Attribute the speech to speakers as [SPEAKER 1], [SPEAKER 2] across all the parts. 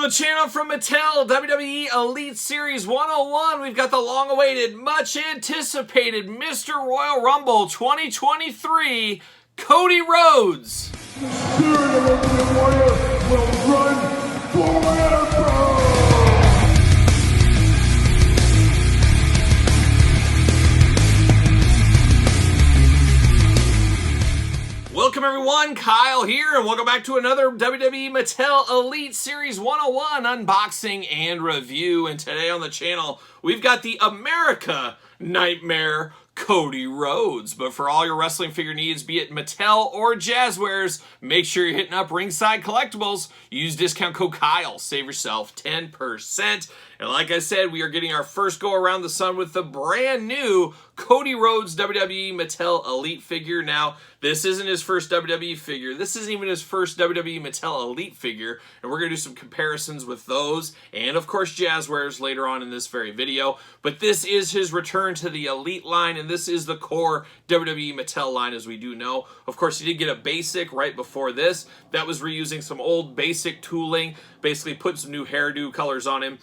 [SPEAKER 1] on the channel from Mattel, WWE Elite Series 101, we've got the long-awaited, much-anticipated Mr. Royal Rumble 2023, Cody Rhodes.
[SPEAKER 2] The spirit of Ultimate Warrior will run forever!
[SPEAKER 1] Welcome everyone, Kyle here, and welcome back to another WWE Mattel Elite Series 101 unboxing and review. And today on the channel, we've got the America Nightmare, Cody Rhodes. But for all your wrestling figure needs, be it Mattel or Jazzwares, make sure you're hitting up Ringside Collectibles. Use discount code Kyle, save yourself 10%. And like I said, we are getting our first go around the sun with the brand new Cody Rhodes WWE Mattel Elite figure. Now, this isn't his first WWE figure. This isn't even his first WWE Mattel Elite figure. And we're going to do some comparisons with those and, of course, Jazzwares later on in this very video. But this is his return to the Elite line, and this is the core WWE Mattel line, as we do know. Of course, he did get a basic right before this. That was reusing some old basic tooling, basically put some new hairdo colors on him.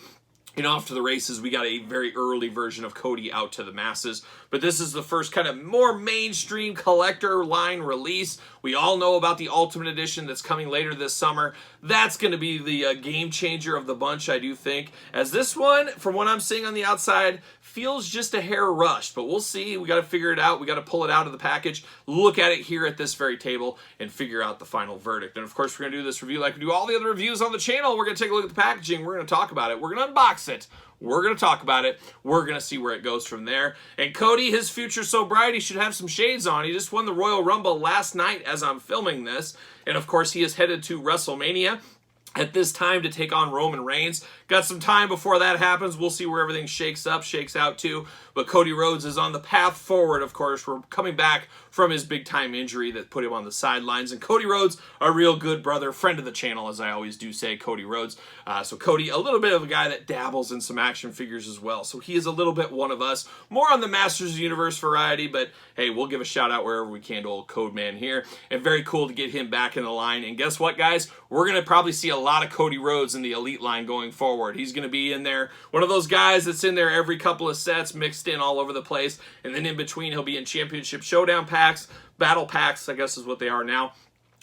[SPEAKER 1] And off to the races, we got a very early version of Cody out to the masses. But this is the first kind of more mainstream collector line release. We all know about the Ultimate Edition that's coming later this summer. That's going to be the game changer of the bunch, I do think. As this one, from what I'm seeing on the outside, feels just a hair rushed. But we'll see. We got to figure it out. We got to pull it out of the package, look at it here at this very table, and figure out the final verdict. And of course, we're going to do this review like we do all the other reviews on the channel. We're going to take a look at the packaging. We're going to talk about it. We're going to unbox it. We're going to talk about it. We're going to see where it goes from there. And Cody, his future's so bright, he should have some shades on. He just won the Royal Rumble last night as I'm filming this. And of course, he is headed to WrestleMania at this time to take on Roman Reigns. Got some time before that happens. We'll see where everything shakes out to. But Cody Rhodes is on the path forward, of course. We're coming back from his big-time injury that put him on the sidelines. And Cody Rhodes, a real good brother, friend of the channel, as I always do say, Cody Rhodes. So Cody, a little bit of a guy that dabbles in some action figures as well. So he is a little bit one of us. More on the Masters of the Universe variety, but hey, we'll give a shout-out wherever we can to old Code Man here. And very cool to get him back in the line. And guess what, guys? We're going to probably see a lot of Cody Rhodes in the Elite line going forward. He's going to be in there, one of those guys that's in there every couple of sets, mixed in all over the place. And then in between, he'll be in Championship Showdown packs, Battle packs, I guess is what they are now,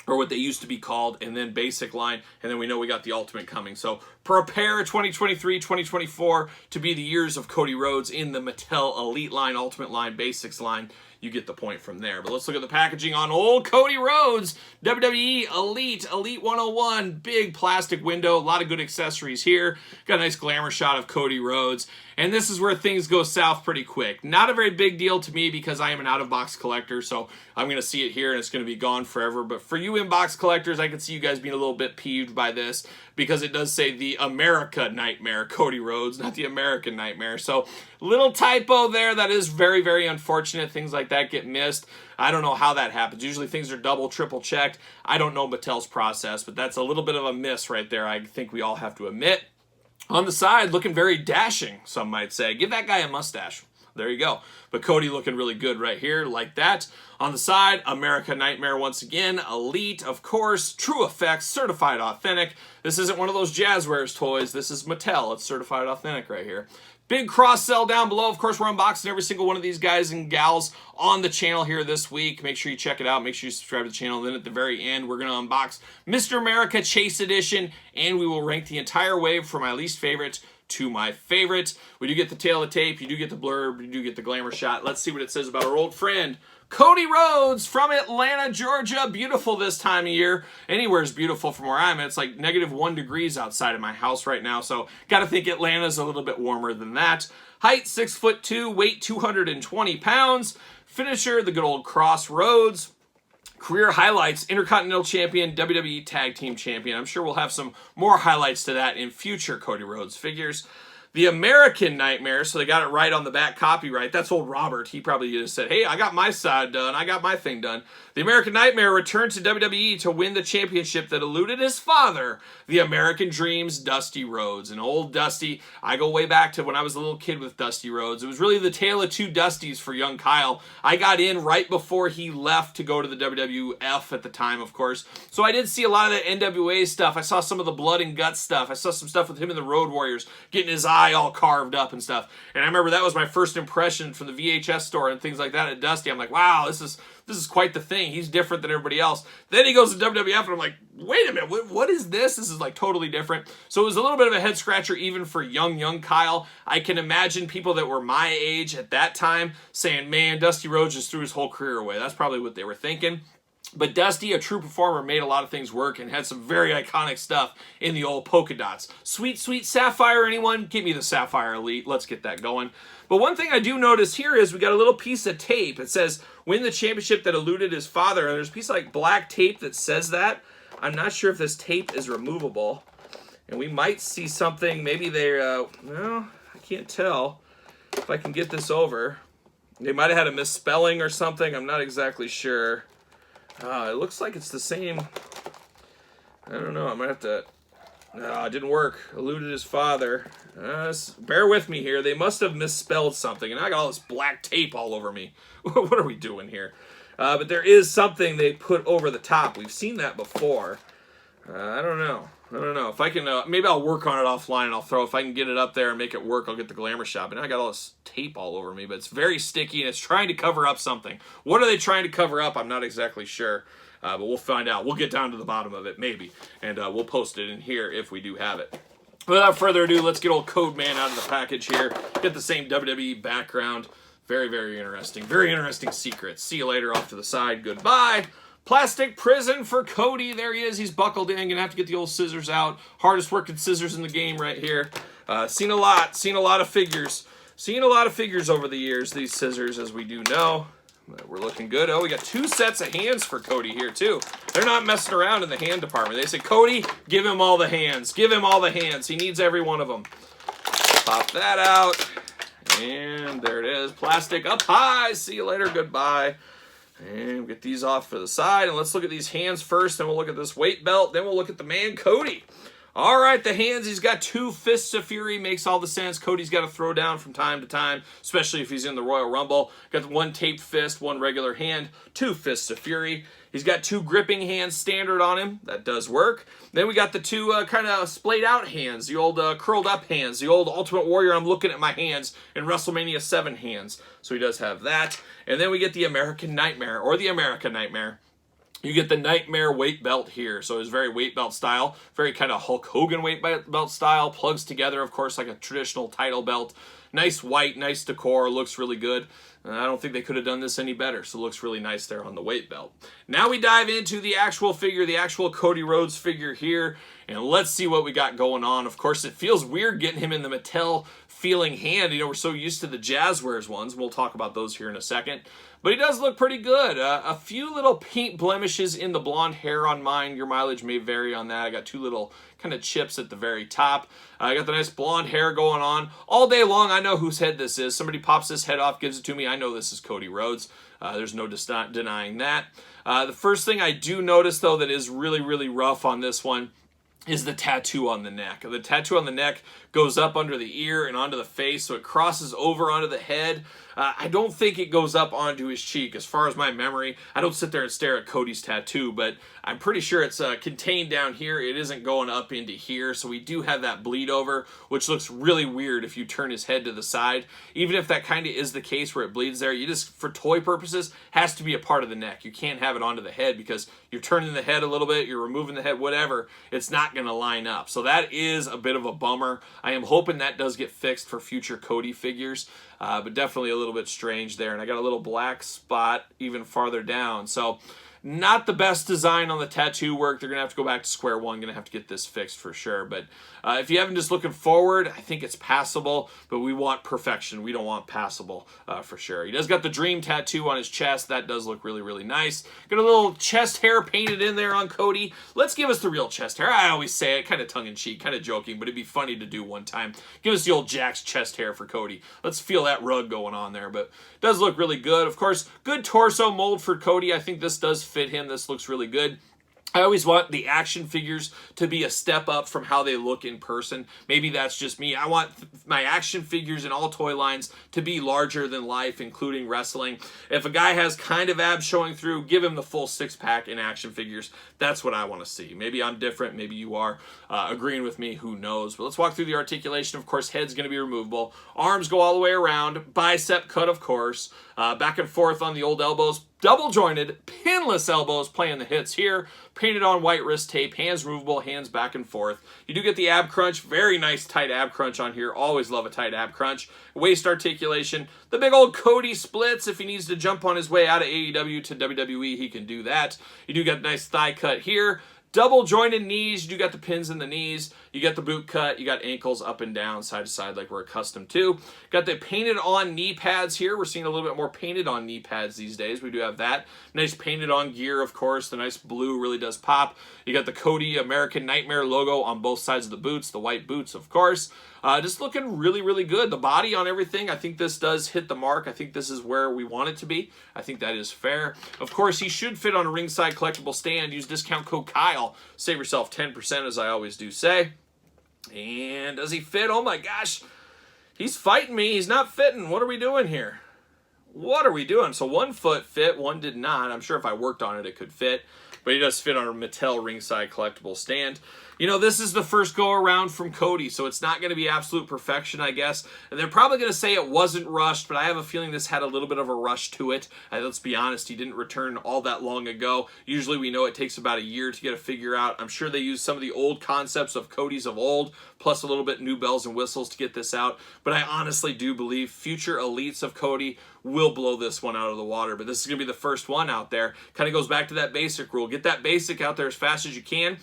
[SPEAKER 1] or what they used to be called, and then basic line, and then we know we got the Ultimate coming. So prepare 2023, 2024 to be the years of Cody Rhodes in the Mattel Elite line, Ultimate line, Basics line. You get the point from there. But let's look at the packaging on old Cody Rhodes, WWE Elite 101, big plastic window, a lot of good accessories here. Got a nice glamour shot of Cody Rhodes. And this is where things go south pretty quick. Not a very big deal to me because I am an out-of-box collector, so I'm going to see it here and it's going to be gone forever. But for you in-box collectors, I can see you guys being a little bit peeved by this because it does say the America Nightmare Cody Rhodes, not the American Nightmare. So little typo there. That is very, very unfortunate. Things like that get missed. I don't know how that happens. Usually things are double, triple checked. I don't know Mattel's process, but that's a little bit of a miss right there, I think we all have to admit. On the side, looking very dashing, some might say. Give that guy a mustache. There you go. But Cody looking really good right here, like that. On the side, America Nightmare once again. Elite, of course. True Effects, certified authentic. This isn't one of those Jazzwares toys. This is Mattel. It's certified authentic right here. Big cross-sell down below. Of course, we're unboxing every single one of these guys and gals on the channel here this week. Make sure you check it out. Make sure you subscribe to the channel. Then at the very end, we're going to unbox Mr. America Chase Edition, and we will rank the entire wave from my least favorite to my favorite. We do get the tail of the tape. You do get the blurb. You do get the glamour shot. Let's see what it says about our old friend, Cody Rhodes from Atlanta, Georgia. Beautiful this time of year. Anywhere's beautiful from where I'm at. It's like -1 degrees outside of my house right now, so got to think Atlanta's a little bit warmer than that. Height 6'2", weight 220 pounds. Finisher, the good old Cross Rhodes. Career highlights, Intercontinental Champion, WWE Tag Team Champion. I'm sure we'll have some more highlights to that in future Cody Rhodes figures. The American Nightmare, so they got it right on the back copyright. That's old Robert. He probably just said, hey, I got my side done. I got my thing done. The American Nightmare returned to WWE to win the championship that eluded his father, the American Dream's Dusty Rhodes. And old Dusty, I go way back to when I was a little kid with Dusty Rhodes. It was really the tale of two Dustys for young Kyle. I got in right before he left to go to the WWF at the time, of course. So I did see a lot of that NWA stuff. I saw some of the blood and guts stuff. I saw some stuff with him and the Road Warriors getting his eye all carved up and stuff. And I remember that was my first impression from the VHS store and things like that at Dusty. I'm like, wow, this is quite the thing. He's different than everybody else. Then he goes to WWF and I'm like, wait a minute, what is this? This is like totally different. So it was a little bit of a head scratcher even for young Kyle. I can imagine people that were my age at that time saying, man, Dusty Rhodes just threw his whole career away. That's probably what they were thinking. But Dusty, a true performer, made a lot of things work and had some very iconic stuff in the old polka dots. Sweet, sweet Sapphire, anyone? Give me the Sapphire Elite. Let's get that going. But one thing I do notice here is we got a little piece of tape. It says, win the championship that eluded his father. And there's a piece of like black tape that says that. I'm not sure if this tape is removable. And we might see something, maybe they're, well, I can't tell if I can get this over. They might have had a misspelling or something. I'm not exactly sure. It looks like it's the same. I don't know. I might have to. It didn't work. Eluded his father. Bear with me here. They must have misspelled something, and I got all this black tape all over me. What are we doing here? But there is something they put over the top. We've seen that before. I don't know. If I can, maybe I'll work on it offline and I'll throw. If I can get it up there and make it work, I'll get the glamour shot. But now I got all this tape all over me, but it's very sticky and it's trying to cover up something. What are they trying to cover up? I'm not exactly sure, but we'll find out. We'll get down to the bottom of it, maybe, and we'll post it in here if we do have it. Without further ado, let's get old Code Man out of the package here. Get the same WWE background. Very, very interesting. Very interesting secrets. See you later off to the side. Goodbye. Plastic prison for Cody. There he is. He's buckled in. Gonna have to get the old scissors out. Hardest working scissors in the game right here. Seen a lot. Seen a lot of figures. Seen a lot of figures over the years, these scissors, as we do know. We're looking good. Oh, we got 2 sets of hands for Cody here, too. They're not messing around in the hand department. They say, Cody, give him all the hands. Give him all the hands. He needs every one of them. Pop that out. And there it is. Plastic up high. See you later. Goodbye. And we'll get these off for the side. And let's look at these hands first. Then we'll look at this weight belt. Then we'll look at the man, Cody. All right, the hands. He's got 2 fists of fury. Makes all the sense. Cody's got to throw down from time to time, especially if he's in the Royal Rumble. Got the 1 taped fist, 1 regular hand, 2 fists of fury. He's got 2 gripping hands standard on him. That does work. Then we got the 2 kind of splayed out hands, the old curled up hands, the old Ultimate Warrior. I'm looking at my hands in WrestleMania 7 hands. So he does have that. And then we get the American Nightmare, or the American Nightmare. You get the Nightmare weight belt here. So it's very weight belt style, very kind of Hulk Hogan weight belt style. Plugs together, of course, like a traditional title belt. Nice white, nice decor, looks really good. I don't think they could have done this any better, so it looks really nice there on the weight belt. Now we dive into the actual figure, the actual Cody Rhodes figure here, and let's see what we got going on. Of course, it feels weird getting him in the Mattel feeling hand. You know, we're so used to the Jazzwares ones. We'll talk about those here in a second. But he does look pretty good. A few little paint blemishes in the blonde hair on mine. Your mileage may vary on that. I got 2 little kind of chips at the very top. I got the nice blonde hair going on. All day long, I know whose head this is. Somebody pops this head off, gives it to me. I know this is Cody Rhodes. There's no denying that. The first thing I do notice, though, that is really, really rough on this one is the tattoo on the neck. The tattoo on the neck goes up under the ear and onto the face, so it crosses over onto the head. I don't think it goes up onto his cheek. As far as my memory, I don't sit there and stare at Cody's tattoo, but I'm pretty sure it's contained down here. It isn't going up into here, so we do have that bleed over, which looks really weird if you turn his head to the side. Even if that kind of is the case where it bleeds there, you just, for toy purposes, has to be a part of the neck. You can't have it onto the head because you're turning the head a little bit, you're removing the head, whatever. It's not going to line up. So that is a bit of a bummer. I am hoping that does get fixed for future Cody figures. But definitely a little bit strange there. And I got a little black spot even farther down. So Not the best design on the tattoo work. They're going to have to go back to square one. Going to have to get this fixed for sure. But if you haven't just looking forward, I think it's passable. But we want perfection. We don't want passable for sure. He does got the dream tattoo on his chest. That does look really, really nice. Got a little chest hair painted in there on Cody. Let's give us the real chest hair. I always say it kind of tongue-in-cheek, kind of joking, but it'd be funny to do one time. Give us the old Jack's chest hair for Cody. Let's feel that rug going on there. But it does look really good. Of course, good torso mold for Cody. I think this does fit him. This looks really good. I always want the action figures to be a step up from how they look in person. Maybe that's just me. I want my action figures in all toy lines to be larger than life, including wrestling. If a guy has kind of abs showing through, give him the full six-pack in action figures. That's what I want to see. Maybe I'm different. Maybe you are agreeing with me. Who knows? But let's walk through the articulation. Of course, head's going to be removable. Arms go all the way around. Bicep cut, of course. Back and forth on the old elbows. Double jointed, pinless elbows playing the hits here. Painted on white wrist tape. Hands removable, hands back and forth. You do get the ab crunch. Very nice tight ab crunch on here. Always love a tight ab crunch. Waist articulation. The big old Cody splits. If he needs to jump on his way out of AEW to WWE, he can do that. You do get a nice thigh cut here. Double jointed knees. You do got the pins in the knees. You got the boot cut. You got ankles up and down, side to side like we're accustomed to. Got the painted on knee pads here. We're seeing a little bit more painted on knee pads these days. We do have that. Nice painted on gear, of course. The nice blue really does pop. You got the Cody American Nightmare logo on both sides of the boots. The white boots, of course. Just looking really, really good. The body on everything, I think this does hit the mark. I think this is where we want it to be. I think that is fair. Of course, he should fit on a ringside collectible stand. Use discount code Kyle. Save yourself 10%, as I always do say. And does he fit? Oh my gosh. He's fighting me. He's not fitting. What are we doing here? What are we doing? So one foot fit, one did not. I'm sure if I worked on it, it could fit. But he does fit on a Mattel ringside collectible stand. You know, this is the first go around from Cody, so it's not going to be absolute perfection, I guess. And they're probably going to say it wasn't rushed, but I have a feeling this had a little bit of a rush to it. Let's be honest, he didn't return all that long ago. Usually we know it takes about a year to get a figure out. I'm sure they used some of the old concepts of Cody's of old, plus a little bit new bells and whistles to get this out. But I honestly do believe future elites of Cody will blow this one out of the water. But this is going to be the first one out there. Kind of goes back to that basic rule. Get that basic out there as fast as you can.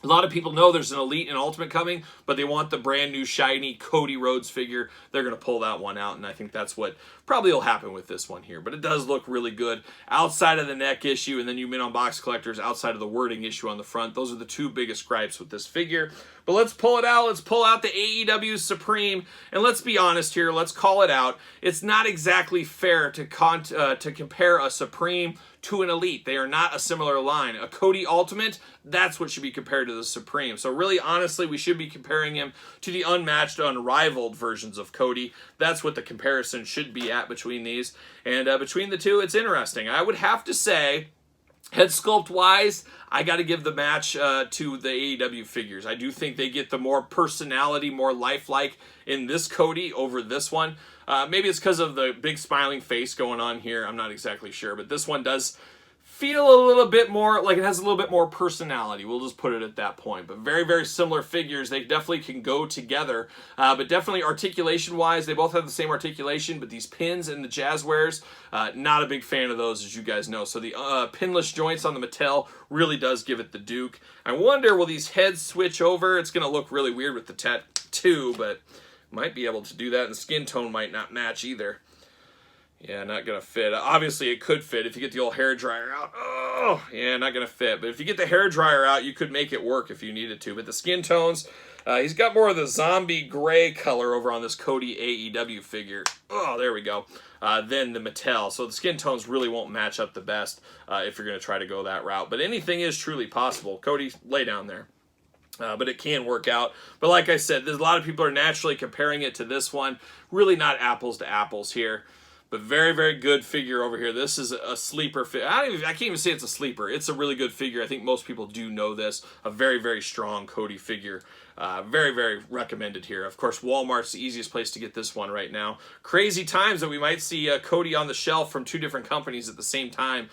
[SPEAKER 1] A lot of people know there's an Elite and Ultimate coming, but they want the brand new shiny Cody Rhodes figure. They're going to pull that one out, and I think that's what probably will happen with this one here. But it does look really good. Outside of the neck issue, and then you on box collectors, outside of the wording issue on the front, those are the two biggest gripes with this figure. But let's pull it out. Let's pull out the AEW Supreme, and let's be honest here. Let's call it out. It's not exactly fair to compare a Supreme to an Elite. They are not a similar line. A Cody Ultimate, that's what should be compared to the Supreme. So really, honestly, we should be comparing him to the unmatched, unrivaled versions of Cody. That's what the comparison should be at between these. And between the two, it's interesting. I would have to say, head sculpt wise, I got to give the match to the AEW figures. I do think they get the more personality, more lifelike in this Cody over this one. Maybe it's because of the big smiling face going on here. I'm not exactly sure, but this one does feel a little bit more like it has a little bit more personality. We'll just put it at that point. But very, very similar figures. They definitely can go together. But definitely articulation-wise, they both have the same articulation, but these pins and the Jazzwares, not a big fan of those, as you guys know. So the pinless joints on the Mattel really does give it the Duke. I wonder, will these heads switch over? It's going to look really weird with the tattoo, but might be able to do that, and the skin tone might not match either. Yeah, not going to fit. Obviously, it could fit if you get the old hair dryer out. Oh, yeah, not going to fit. But if you get the hair dryer out, you could make it work if you needed to. But the skin tones, he's got more of the zombie gray color over on this Cody AEW figure. Oh, there we go. Than the Mattel. So the skin tones really won't match up the best if you're going to try to go that route. But anything is truly possible. Cody, lay down there. But it can work out. But like I said, there's a lot of people are naturally comparing it to this one. Really not apples to apples here. But very, very good figure over here. This is a sleeper figure. I can't even say it's a sleeper. It's a really good figure. I think most people do know this. A very, very strong Cody figure. Very, very recommended here. Of course, Walmart's the easiest place to get this one right now. Crazy times that we might see Cody on the shelf from 2 different companies at the same time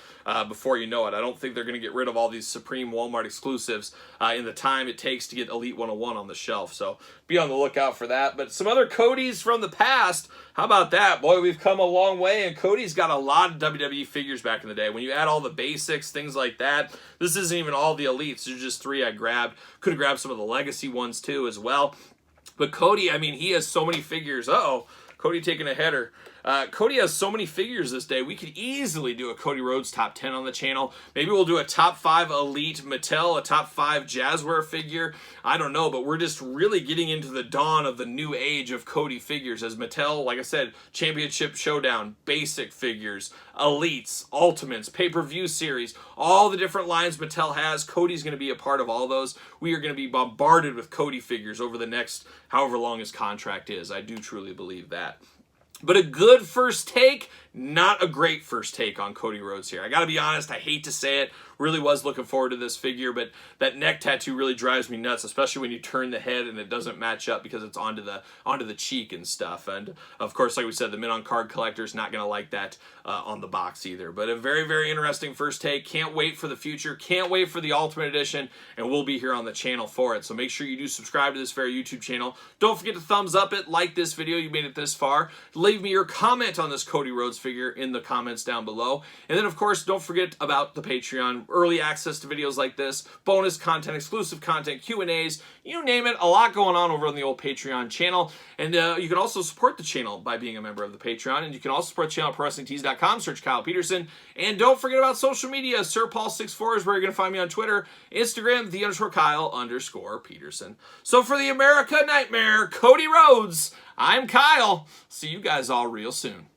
[SPEAKER 1] before you know it. I don't think they're going to get rid of all these Supreme Walmart exclusives in the time it takes to get Elite 101 on the shelf. So be on the lookout for that. But some other Codys from the past. How about that? Boy, we've come a long way, and Cody's got a lot of WWE figures back in the day. When you add all the basics, things like that, this isn't even all the Elites. There's just 3 I grabbed. Could have grabbed some of the Legacy ones too as well. But Cody, I mean, he has so many figures. Uh-oh, Cody taking a header. Cody has so many figures this day. We could easily do a Cody Rhodes top 10 on the channel. Maybe we'll do a top 5 Elite Mattel, a top 5 Jazzware figure. I don't know, but we're just really getting into the dawn of the new age of Cody figures as Mattel, like I said, Championship Showdown, basic figures, Elites, Ultimates, pay-per-view series, all the different lines Mattel has. Cody's going to be a part of all those. We are going to be bombarded with Cody figures over the next however long his contract is. I do truly believe that. But a good first take, not a great first take on Cody Rhodes here. I gotta be honest, I hate to say it, really was looking forward to this figure, but that neck tattoo really drives me nuts, especially when you turn the head and it doesn't match up because it's onto the cheek and stuff. And of course, like we said, the mint on card collector's not gonna like that on the box either. But a very, very interesting first take. Can't wait for the future. Can't wait for the Ultimate Edition, and we'll be here on the channel for it. So make sure you do subscribe to this very YouTube channel. Don't forget to thumbs up it, like this video, you made it this far. Leave me your comment on this Cody Rhodes figure in the comments down below. And then, of course, don't forget about the Patreon. Early access to videos like this, bonus content, exclusive content, Q&As, you name it. A lot going on over on the old Patreon channel. And you can also support the channel by being a member of the Patreon. And you can also support the channel at ProWrestlingTees.com. Search Kyle Peterson. And don't forget about social media. SirPaul64 is where you're going to find me on Twitter, Instagram, _Kyle_Peterson. So for the America Nightmare, Cody Rhodes, I'm Kyle. See you guys all real soon.